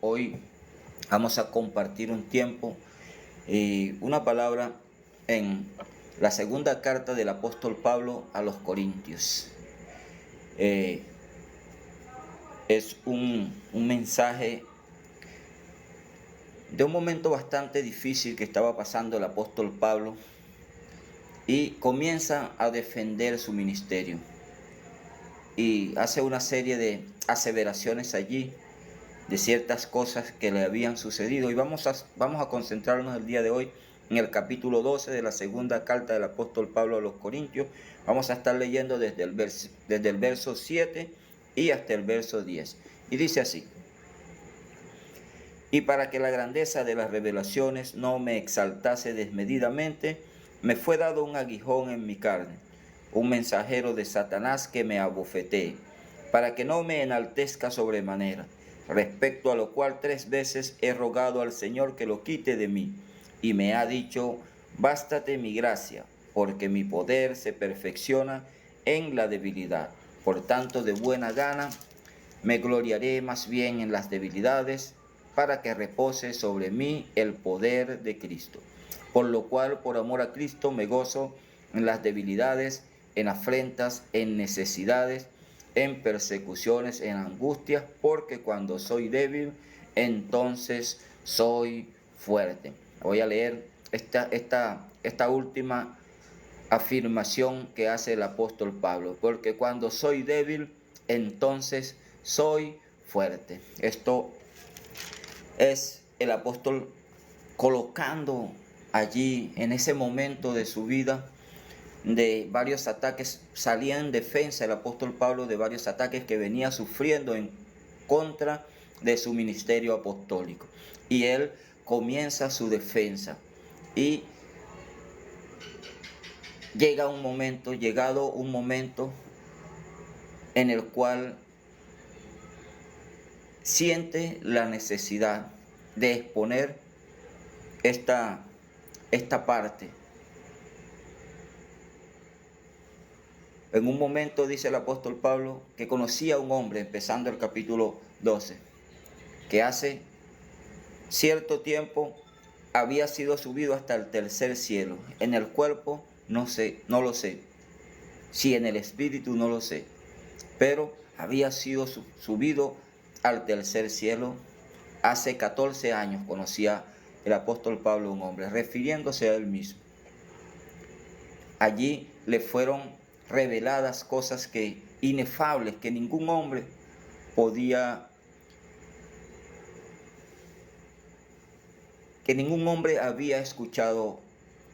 Hoy vamos a compartir un tiempo y una palabra en la segunda carta del apóstol Pablo a los Corintios. Es un mensaje de un momento bastante difícil que estaba pasando el apóstol Pablo y comienza a defender su ministerio y hace una serie de aseveraciones allí de ciertas cosas que le habían sucedido. Y vamos a concentrarnos el día de hoy en el capítulo 12 de la segunda carta del apóstol Pablo a los Corintios. Vamos a estar leyendo desde el verso 7 y hasta el verso 10. Y dice así: y para que la grandeza de las revelaciones no me exaltase desmedidamente, me fue dado un aguijón en mi carne, un mensajero de Satanás que me abofetee, para que no me enaltezca sobremanera, respecto a lo cual 3 veces he rogado al Señor que lo quite de mí, y me ha dicho: bástate mi gracia, porque mi poder se perfecciona en la debilidad. Por tanto, de buena gana me gloriaré más bien en las debilidades, para que repose sobre mí el poder de Cristo. Por lo cual, por amor a Cristo, me gozo en las debilidades, en afrentas, en necesidades, en persecuciones, en angustias, porque cuando soy débil, entonces soy fuerte. Voy a leer esta última afirmación que hace el apóstol Pablo: porque cuando soy débil, entonces soy fuerte. Esto es el apóstol colocando allí, en ese momento de su vida, de varios ataques. Salía en defensa el apóstol Pablo de varios ataques que venía sufriendo en contra de su ministerio apostólico. Y él comienza su defensa. Y llegado un momento en el cual siente la necesidad de exponer esta parte. En un momento dice el apóstol Pablo que conocía a un hombre, empezando el capítulo 12, que hace cierto tiempo había sido subido hasta el tercer cielo. En el cuerpo no lo sé, si en el espíritu no lo sé, pero había sido subido al tercer cielo. Hace 14 años conocía el apóstol Pablo a un hombre, refiriéndose a él mismo. Allí le fueron reveladas cosas inefables, que ningún hombre había escuchado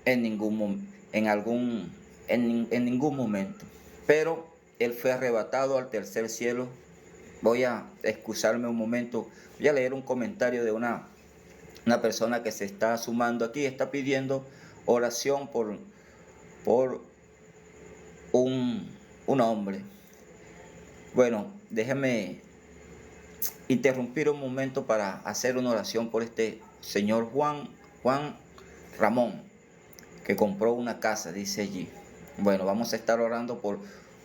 en ningún momento. Pero él fue arrebatado al tercer cielo. Voy a excusarme un momento. Voy a leer un comentario de una persona que se está sumando aquí. Está pidiendo oración por un hombre. Bueno, déjeme interrumpir un momento para hacer una oración por este señor Juan Ramón, que compró una casa, dice allí. Bueno, vamos a estar orando por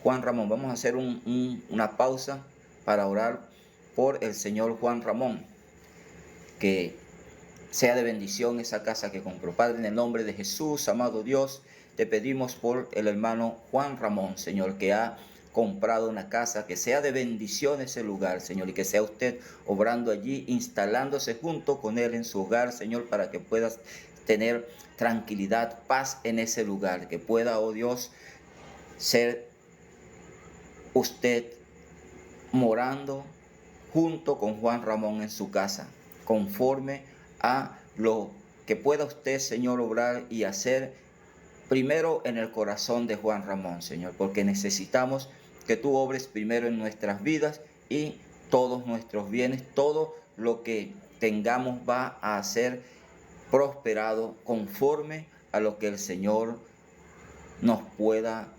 Juan Ramón. Vamos a hacer una pausa para orar por el señor Juan Ramón, que sea de bendición esa casa que compró. Padre, en el nombre de Jesús, amado Dios, te pedimos por el hermano Juan Ramón, Señor, que ha comprado una casa, que sea de bendición ese lugar, Señor, y que sea usted obrando allí, instalándose junto con él en su hogar, Señor, para que puedas tener tranquilidad, paz en ese lugar, que pueda, oh Dios, ser usted morando junto con Juan Ramón en su casa, conforme a lo que pueda usted, Señor, obrar y hacer primero en el corazón de Juan Ramón, Señor, porque necesitamos que tú obres primero en nuestras vidas, y todos nuestros bienes, todo lo que tengamos va a ser prosperado conforme a lo que el Señor nos pueda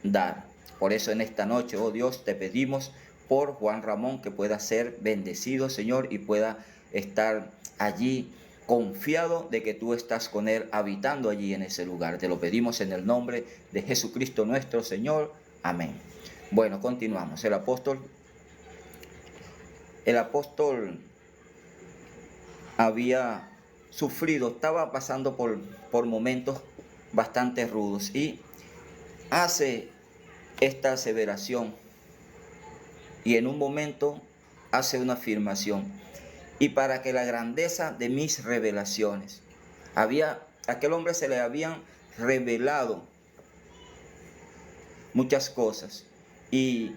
dar. Por eso en esta noche, oh Dios, te pedimos por Juan Ramón, que pueda ser bendecido, Señor, y pueda estar allí confiado de que tú estás con él, habitando allí en ese lugar. Te lo pedimos en el nombre de Jesucristo nuestro Señor. Amén. Bueno, continuamos. El apóstol había sufrido, estaba pasando por momentos bastante rudos y hace esta aseveración y en un momento hace una afirmación. Y para que la grandeza de mis revelaciones, a aquel hombre se le habían revelado muchas cosas y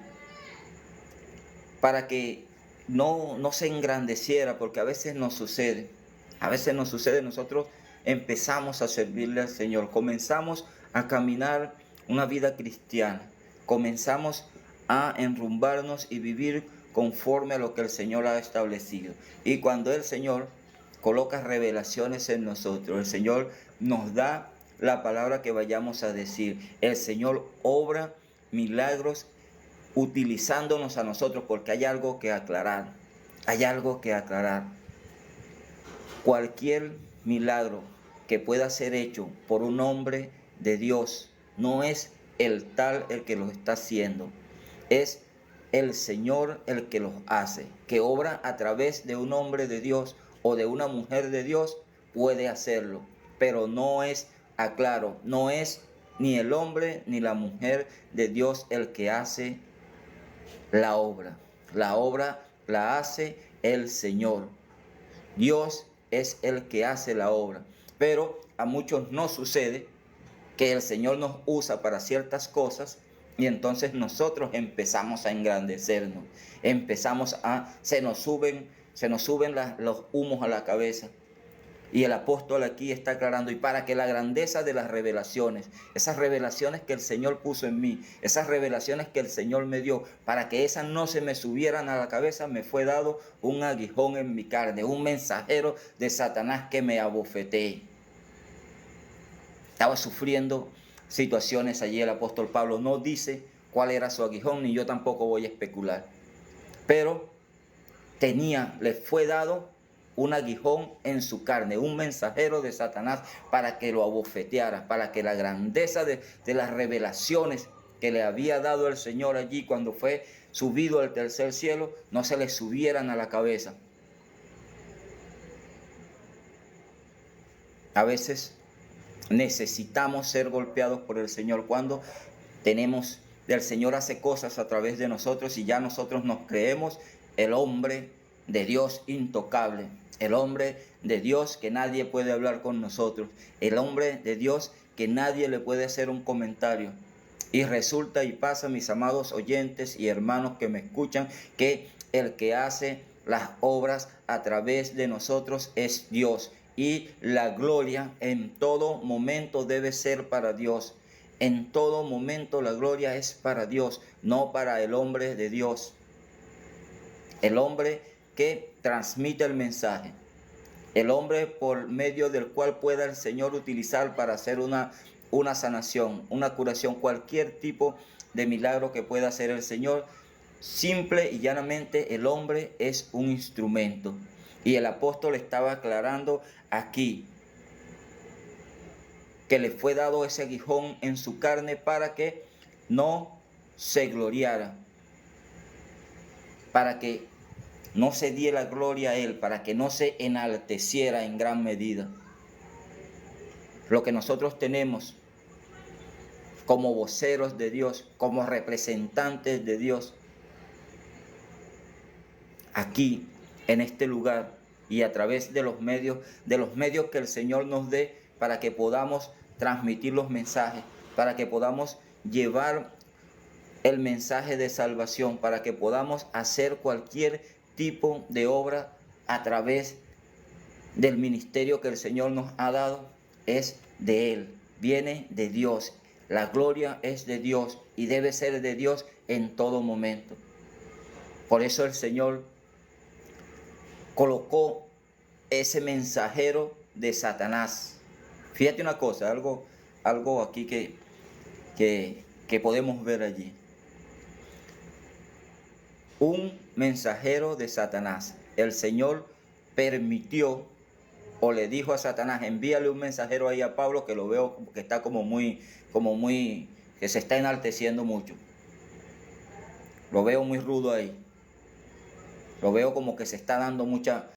para que no se engrandeciera, porque a veces nos sucede, nosotros empezamos a servirle al Señor, comenzamos a caminar una vida cristiana, comenzamos a enrumbarnos y vivir conforme a lo que el Señor ha establecido. Y cuando el Señor coloca revelaciones en nosotros, el Señor nos da la palabra que vayamos a decir, el Señor obra milagros utilizándonos a nosotros, porque hay algo que aclarar, hay algo que aclarar. Cualquier milagro que pueda ser hecho por un hombre de Dios no es el tal el que lo está haciendo, es el Señor el que los hace, que obra a través de un hombre de Dios o de una mujer de Dios, puede hacerlo, pero no es, aclaro, no es ni el hombre ni la mujer de Dios el que hace la obra. La obra la hace el Señor. Dios es el que hace la obra. Pero a muchos no sucede que el Señor nos usa para ciertas cosas y entonces nosotros empezamos a engrandecernos. Se nos suben los humos a la cabeza. Y el apóstol aquí está aclarando, y para que la grandeza de las revelaciones, esas revelaciones que el Señor puso en mí, esas revelaciones que el Señor me dio, para que esas no se me subieran a la cabeza, me fue dado un aguijón en mi carne, un mensajero de Satanás que me abofeteé. Estaba sufriendo situaciones allí el apóstol Pablo, no dice cuál era su aguijón, ni yo tampoco voy a especular, pero le fue dado un aguijón en su carne, un mensajero de Satanás para que lo abofeteara, para que la grandeza de las revelaciones que le había dado el Señor allí cuando fue subido al tercer cielo, no se le subieran a la cabeza. A veces necesitamos ser golpeados por el Señor cuando el Señor hace cosas a través de nosotros y ya nosotros nos creemos el hombre de Dios intocable, el hombre de Dios que nadie puede hablar con nosotros, el hombre de Dios que nadie le puede hacer un comentario. Y resulta y pasa, mis amados oyentes y hermanos que me escuchan, que el que hace las obras a través de nosotros es Dios. Y la gloria en todo momento debe ser para Dios. En todo momento la gloria es para Dios, no para el hombre de Dios. El hombre que transmite el mensaje. El hombre por medio del cual pueda el Señor utilizar para hacer una sanación, una curación, cualquier tipo de milagro que pueda hacer el Señor. Simple y llanamente el hombre es un instrumento. Y el apóstol estaba aclarando aquí que le fue dado ese aguijón en su carne para que no se gloriara, para que no se diera gloria a él, para que no se enalteciera en gran medida. Lo que nosotros tenemos como voceros de Dios, como representantes de Dios, aquí, en este lugar, y a través de los medios que el Señor nos dé para que podamos transmitir los mensajes, para que podamos llevar el mensaje de salvación, para que podamos hacer cualquier tipo de obra a través del ministerio que el Señor nos ha dado, es de Él, viene de Dios. La gloria es de Dios y debe ser de Dios en todo momento. Por eso el Señor colocó ese mensajero de Satanás. Fíjate una cosa, algo aquí que podemos ver allí. Un mensajero de Satanás. El Señor permitió o le dijo a Satanás, envíale un mensajero ahí a Pablo, que lo veo que está que se está enalteciendo mucho. Lo veo muy rudo ahí. Lo veo como que se está dando mucha